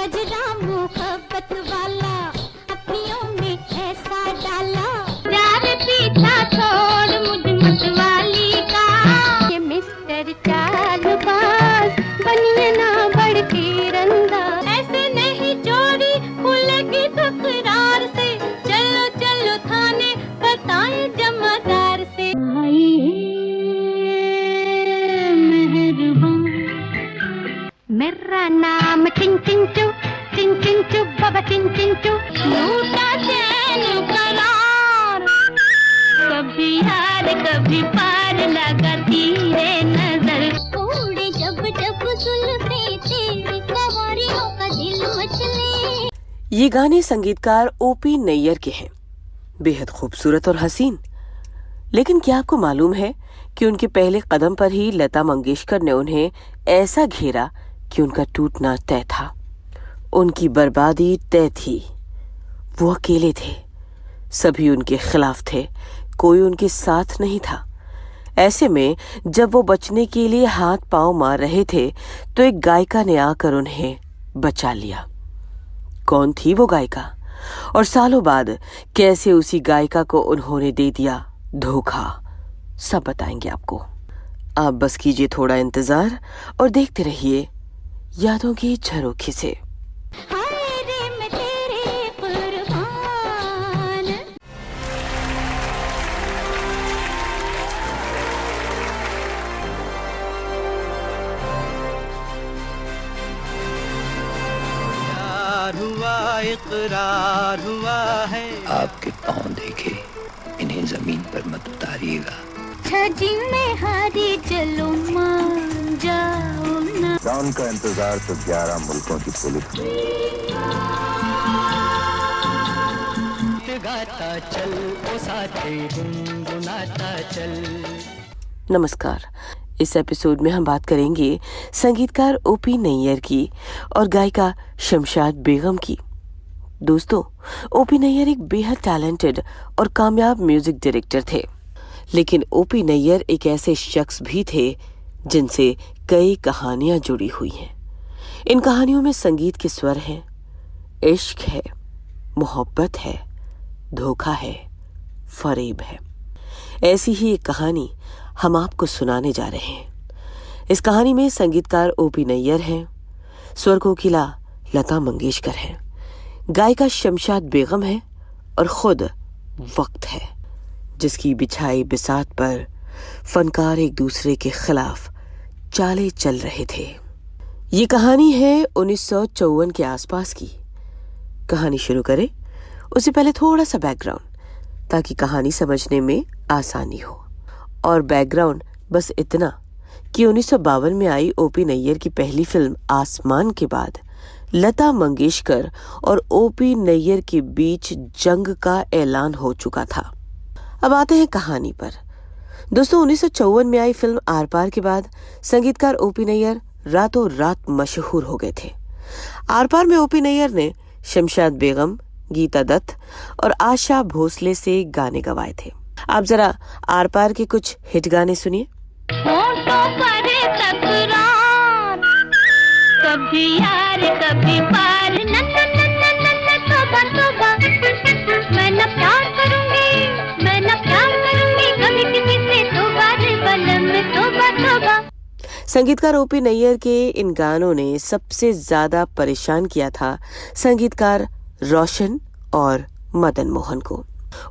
गजरा मोहब्बत वाला अपनियों में ऐसा डाला, प्यार पीछा छोड़ मुझ मतवाली का। ये मिस्टर चालबाज बनिए ना बड़ तीरंदाज, ऐसे नहीं चोरी खुलेगी तकरार से। चलो चलो थाने बताए जमादार से। मेरा नाम चिन चिन चू बाबा चिन चिन चू। लूटा चैन करार, कभी यार कभी पार लगाती है नजर। उड़े जब जब जुल्फे तेरी कवारियों का दिल मचले। ये गाने संगीतकार ओपी नैयर के हैं, बेहद खूबसूरत और हसीन। लेकिन क्या आपको मालूम है कि उनके पहले कदम पर ही लता मंगेशकर ने उन्हें ऐसा घेरा कि उनका टूटना तय था, उनकी बर्बादी तय थी। वो अकेले थे, सभी उनके खिलाफ थे, कोई उनके साथ नहीं था। ऐसे में जब वो बचने के लिए हाथ पांव मार रहे थे तो एक गायिका ने आकर उन्हें बचा लिया। कौन थी वो गायिका और सालों बाद कैसे उसी गायिका को उन्होंने दे दिया धोखा, सब बताएंगे आपको। आप बस कीजिए थोड़ा इंतजार और देखते रहिए यादों की झरोखे से। हुआ इकरार हुआ है। आपके पाँव देखे इन्हें जमीन पर मत उतारिएगा। छजी में हारी चलो मान जाओ ना। डाउन का इंतजार तो 11 मुल्कों की पुलिस गाता चल ओ साथी गुनगुनाता चल। नमस्कार, इस एपिसोड में हम बात करेंगे संगीतकार ओपी नैयर की और गायिका शमशाद बेगम की। दोस्तों, ओपी नैयर एक बेहद टैलेंटेड और कामयाब म्यूजिक डायरेक्टर थे, लेकिन ओपी नैयर एक ऐसे शख्स भी थे जिनसे कई कहानियां जुड़ी हुई हैं। इन कहानियों में संगीत के स्वर हैं, इश्क है, मोहब्बत है, धोखा है, फरेब है। ऐसी ही एक कहानी हम आपको सुनाने जा रहे हैं। इस कहानी में संगीतकार ओपी नैयर हैं, स्वर कोकिला लता मंगेशकर हैं, गायिका शमशाद बेगम है और खुद वक्त है, जिसकी बिछाई बिसात पर फनकार एक दूसरे के खिलाफ चाले चल रहे थे। ये कहानी है 1954 के आसपास की। कहानी शुरू करें उससे पहले थोड़ा सा बैकग्राउंड, ताकि कहानी समझने में आसानी हो। और बैकग्राउंड बस इतना कि 1952 में आई ओपी नैयर की पहली फिल्म आसमान के बाद लता मंगेशकर और ओपी नैयर के बीच जंग का ऐलान हो चुका था। अब आते हैं कहानी पर। दोस्तों, 1954 में आई फिल्म आर पार के बाद संगीतकार ओपी नैयर रातों रात मशहूर हो गए थे। आर पार में ओपी नैयर ने शमशाद बेगम, गीता दत्त और आशा भोसले से गाने गवाए थे। आप जरा आर पार के कुछ हिट गाने सुनिए। कभी यार कभी पार न न न न न न तोबा तोबा। मैं न प्यार करूंगी, मैं न प्यार करूंगी कभी किसी से, तोबा रे बलम तोबा तोबा। संगीतकार ओपी नैयर के इन गानों ने सबसे ज्यादा परेशान किया था संगीतकार रोशन और मदन मोहन को।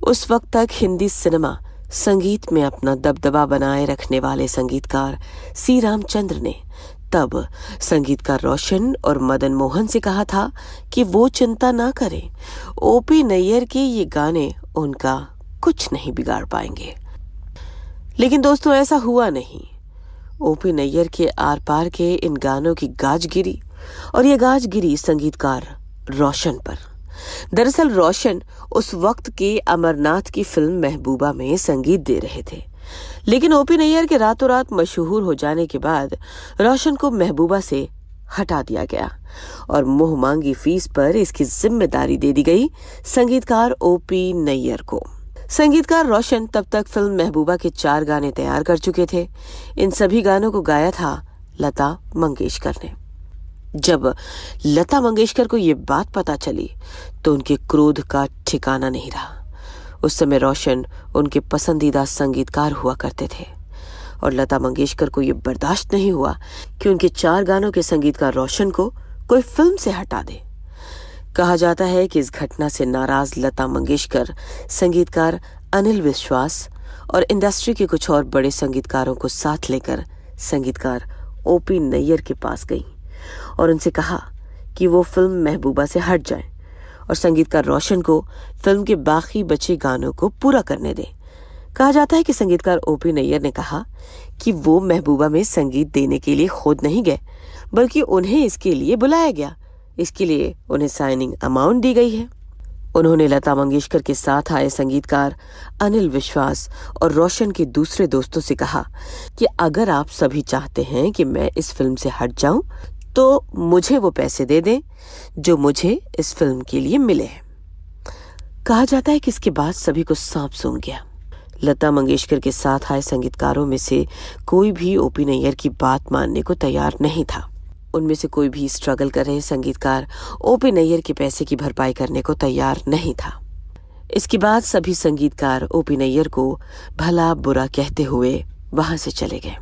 उस वक्त तक हिंदी सिनेमा संगीत में अपना दबदबा बनाए रखने वाले संगीतकार सी रामचंद्र ने तब संगीतकार रोशन और मदन मोहन से कहा था कि वो चिंता ना करें, ओपी नैयर के ये गाने उनका कुछ नहीं बिगाड़ पाएंगे। लेकिन दोस्तों, ऐसा हुआ नहीं। ओपी नैयर के आर पार के इन गानों की गाज गिरी, और ये गाज गिरी संगीतकार रोशन पर। दरअसल रोशन उस वक्त के अमरनाथ की फिल्म महबूबा में संगीत दे रहे थे, लेकिन ओपी नैयर के रातों रात मशहूर हो जाने के बाद रोशन को महबूबा से हटा दिया गया और मुंह मांगी फीस पर इसकी जिम्मेदारी दे दी गई संगीतकार ओपी नैयर को। संगीतकार रोशन तब तक फिल्म महबूबा के 4 गाने तैयार कर चुके थे। इन सभी गानों को गाया था लता मंगेशकर ने। जब लता मंगेशकर को ये बात पता चली तो उनके क्रोध का ठिकाना नहीं रहा। उस समय रोशन उनके पसंदीदा संगीतकार हुआ करते थे और लता मंगेशकर को ये बर्दाश्त नहीं हुआ कि उनके 4 गानों के संगीतकार रोशन को कोई फिल्म से हटा दे। कहा जाता है कि इस घटना से नाराज लता मंगेशकर संगीतकार अनिल विश्वास और इंडस्ट्री के कुछ और बड़े संगीतकारों को साथ लेकर संगीतकार ओपी नैयर के पास गई और उनसे कहा कि वो फिल्म महबूबा से हट जाए और संगीतकार रोशन को फिल्म के बाकी बचे गानों को पूरा करने दे। कहा जाता है कि संगीतकार ओपी नैयर ने कहा कि वो महबूबा में संगीत देने के लिए खुद नहीं गए, बल्कि उन्हें इसके लिए बुलाया गया। इसके लिए उन्हें साइनिंग अमाउंट दी गई है। उन्होंने लता मंगेशकर के साथ आए संगीतकार अनिल विश्वास और रोशन के दूसरे दोस्तों से कहा कि अगर आप सभी चाहते हैं कि मैं इस फिल्म से हट जाऊं तो मुझे वो पैसे दे दें जो मुझे इस फिल्म के लिए मिले हैं। कहा जाता है कि इसके बाद सभी को सांप सूंघ गया। लता मंगेशकर के साथ आए संगीतकारों में से कोई भी ओपी नैयर की बात मानने को तैयार नहीं था। उनमें से कोई भी स्ट्रगल कर रहे संगीतकार ओपी नैयर के पैसे की भरपाई करने को तैयार नहीं था। इसके बाद सभी संगीतकार ओपी नैयर को भला बुरा कहते हुए वहां से चले गए।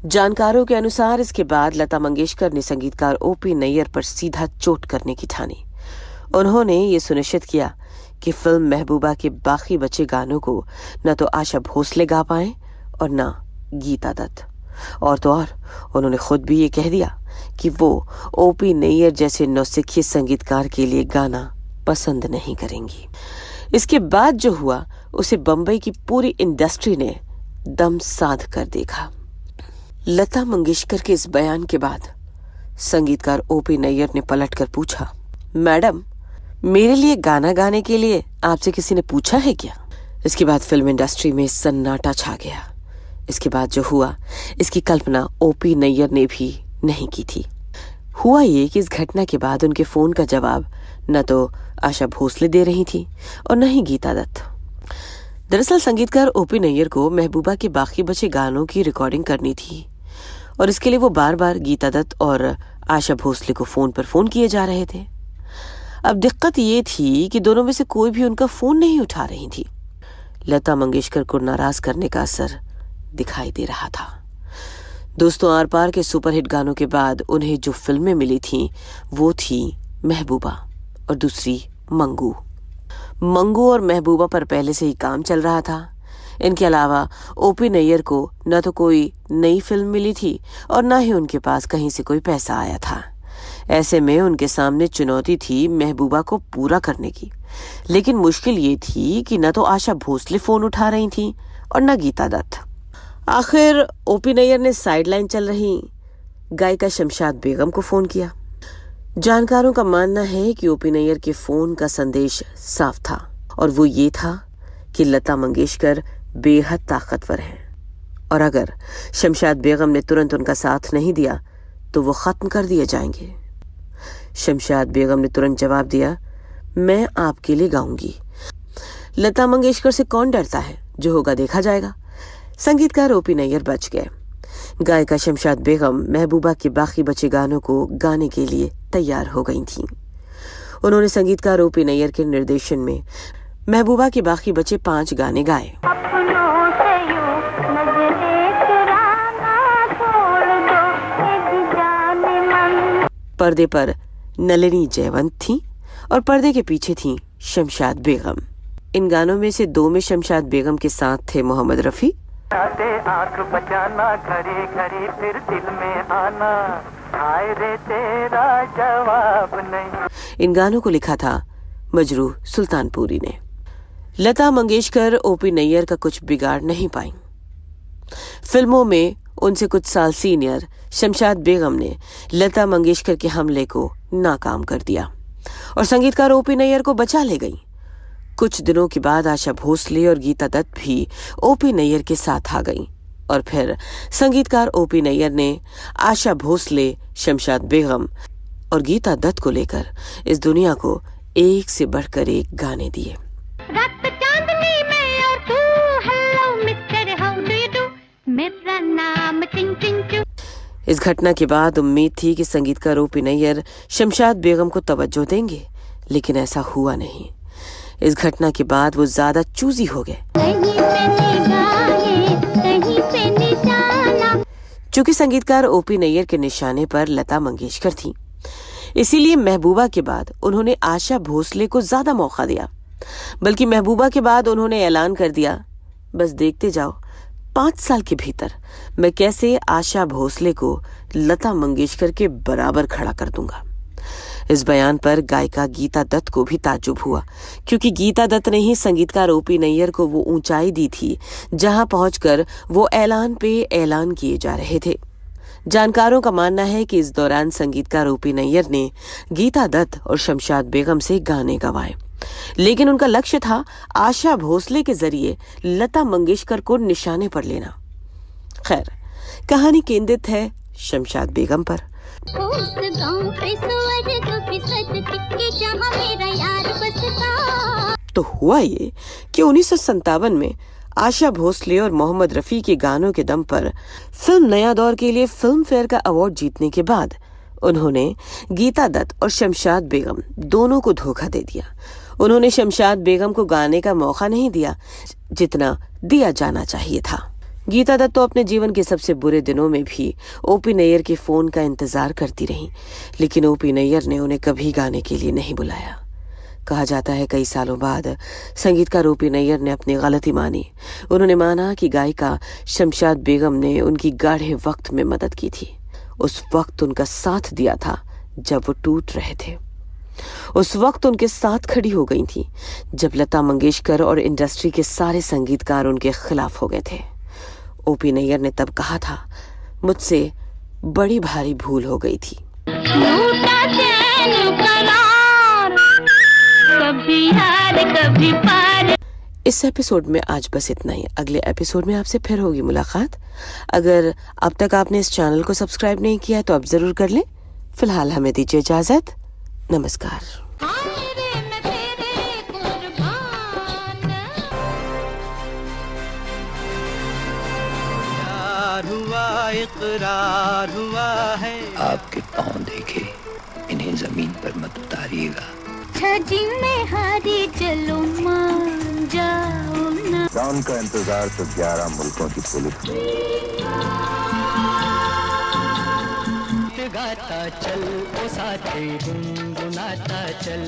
जानकारों के अनुसार इसके बाद लता मंगेशकर ने संगीतकार ओपी नैयर पर सीधा चोट करने की ठानी। उन्होंने ये सुनिश्चित किया कि फिल्म महबूबा के बाकी बचे गानों को न तो आशा भोसले गा पाए और न गीता दत्त। और तो और उन्होंने खुद भी ये कह दिया कि वो ओपी नैयर जैसे नौसिखिए संगीतकार के लिए गाना पसंद नहीं करेंगी। इसके बाद जो हुआ उसे बंबई की पूरी इंडस्ट्री ने दम साध कर देखा। लता मंगेशकर के इस बयान के बाद संगीतकार ओपी नैयर ने पलटकर पूछा, मैडम, मेरे लिए गाना गाने के लिए आपसे किसी ने पूछा है क्या? इसके बाद फिल्म इंडस्ट्री में सन्नाटा छा गया। इसके बाद जो हुआ इसकी कल्पना ओपी नैयर ने भी नहीं की थी। हुआ ये कि इस घटना के बाद उनके फोन का जवाब न तो आशा भोसले दे रही थी और न ही गीता दत्त। दरअसल संगीतकार ओपी नैयर को महबूबा के बाकी बचे गानों की रिकॉर्डिंग करनी थी और इसके लिए वो बार बार गीता दत्त और आशा भोसले को फोन पर फोन किए जा रहे थे। अब दिक्कत ये थी कि दोनों में से कोई भी उनका फोन नहीं उठा रही थी। लता मंगेशकर को नाराज करने का असर दिखाई दे रहा था। दोस्तों, आर पार के सुपरहिट गानों के बाद उन्हें जो फिल्में मिली थीं वो थी महबूबा और दूसरी मंगू। मंगू और महबूबा पर पहले से ही काम चल रहा था। इनके अलावा ओपी नैयर को न तो कोई नई फिल्म मिली थी और न ही उनके पास कहीं से कोई पैसा आया था। ऐसे में उनके सामने चुनौती थी महबूबा को पूरा करने की। लेकिन मुश्किल ये थी कि न तो आशा भोसले फोन उठा रही थी और न गीता दत्त। आखिर ओपी नैयर ने साइडलाइन चल रही गायिका शमशाद बेगम को फोन किया। जानकारों का मानना है कि ओपी नैयर के फोन का संदेश साफ था और वो ये था कि लता मंगेशकर बेहद ताकतवर हैं और अगर शमशाद बेगम ने तुरंत उनका साथ नहीं दिया तो वो खत्म कर दिए जाएंगे। शमशाद बेगम ने तुरंत जवाब दिया, मैं आपके लिए गाऊंगी। लता मंगेशकर से कौन डरता है, जो होगा देखा जाएगा। संगीतकार ओपी नैयर बच गए। गायिका शमशाद बेगम महबूबा के बाकी बचे गानों को गाने के लिए तैयार हो गई थीं। उन्होंने संगीतकार ओपी नैयर के निर्देशन में महबूबा के बाकी बचे 5 गाने गाए। पर्दे पर नलिनी जयवंत थी और पर्दे के पीछे थी शमशाद बेगम। इन गानों में से 2 में शमशाद बेगम के साथ थे मोहम्मद रफी। आंख बचाना घड़ी घड़ी फिर दिल में आना, हाय रे तेरा जवाब नहीं। इन गानों को लिखा था मजरूह सुल्तानपुरी ने। लता मंगेशकर ओपी नैयर का कुछ बिगाड़ नहीं पाई। फिल्मों में उनसे कुछ साल सीनियर शमशाद बेगम ने लता मंगेशकर के हमले को नाकाम कर दिया और संगीतकार ओपी नैयर को बचा ले गई। कुछ दिनों के बाद आशा भोसले और गीता दत्त भी ओपी नैयर के साथ आ गईं और फिर संगीतकार ओपी नैयर ने आशा भोसले, शमशाद बेगम और गीता दत्त को लेकर इस दुनिया को एक से बढ़कर एक गाने दिए। रात चांदनी में और तू, hello mister how do you do, मेरा नाम चिंग चिंग चू। इस घटना के बाद उम्मीद थी कि संगीतकार ओपी नैयर शमशाद बेगम को तवज्जो देंगे, लेकिन ऐसा हुआ नहीं। इस घटना के बाद वो ज्यादा चूजी हो गए। चूंकि संगीतकार ओपी नैयर के निशाने पर लता मंगेशकर थी, इसीलिए महबूबा के बाद उन्होंने आशा भोसले को ज्यादा मौका दिया। बल्कि महबूबा के बाद उन्होंने ऐलान कर दिया, बस देखते जाओ 5 साल के भीतर मैं कैसे आशा भोसले को लता मंगेशकर के बराबर खड़ा कर दूंगा। इस बयान पर गायिका गीता दत्त को भी ताज्जुब हुआ, क्योंकि गीता दत्त ने ही संगीतकार ओपी नैयर को वो ऊंचाई दी थी जहां पहुंचकर वो ऐलान पे ऐलान किए जा रहे थे। जानकारों का मानना है कि इस दौरान संगीतकार ओपी नैयर ने गीता दत्त और शमशाद बेगम से गाने गवाए, लेकिन उनका लक्ष्य था आशा भोसले के जरिए लता मंगेशकर को निशाने पर लेना। खैर, कहानी केंद्रित है शमशाद बेगम पर। उस गांव पे स्वर्ग भी सजके जहां मेरा यार बसता। तो हुआ ये कि 1957 में आशा भोसले और मोहम्मद रफी के गानों के दम पर फिल्म नया दौर के लिए फिल्म फेयर का अवार्ड जीतने के बाद उन्होंने गीता दत्त और शमशाद बेगम दोनों को धोखा दे दिया। उन्होंने शमशाद बेगम को गाने का मौका नहीं दिया जितना दिया जाना चाहिए था। गीता दत्त तो अपने जीवन के सबसे बुरे दिनों में भी ओपी नैयर के फोन का इंतजार करती रही, लेकिन ओपी नैयर ने उन्हें कभी गाने के लिए नहीं बुलाया। कहा जाता है कई सालों बाद संगीतकार ओपी नैयर ने अपनी गलती मानी। उन्होंने माना कि गायिका शमशाद बेगम ने उनकी गाढ़े वक्त में मदद की थी। उस वक्त उनका साथ दिया था जब वो टूट रहे थे। उस वक्त उनके साथ खड़ी हो गई थी जब लता मंगेशकर और इंडस्ट्री के सारे संगीतकार उनके खिलाफ हो गए थे। ओपी नैयर ने तब कहा था, मुझसे बड़ी भारी भूल हो गई थी। लूटा चैन करार, कभी हार कभी पार। इस एपिसोड में आज बस इतना ही। अगले एपिसोड में आपसे फिर होगी मुलाकात। अगर अब तक आपने इस चैनल को सब्सक्राइब नहीं किया तो आप जरूर कर लें। फिलहाल हमें दीजिए इजाजत। नमस्कार। हुआ इकरार हुआ है। आपके पाँव देखे इन्हें जमीन पर मत उतारिएगा। छजी में हारी चलो मान जाओ ना। डाउन का इंतजार तो 11 मुल्कों की पुलिस गाता चल ओ साथी गुनगुनाता चल।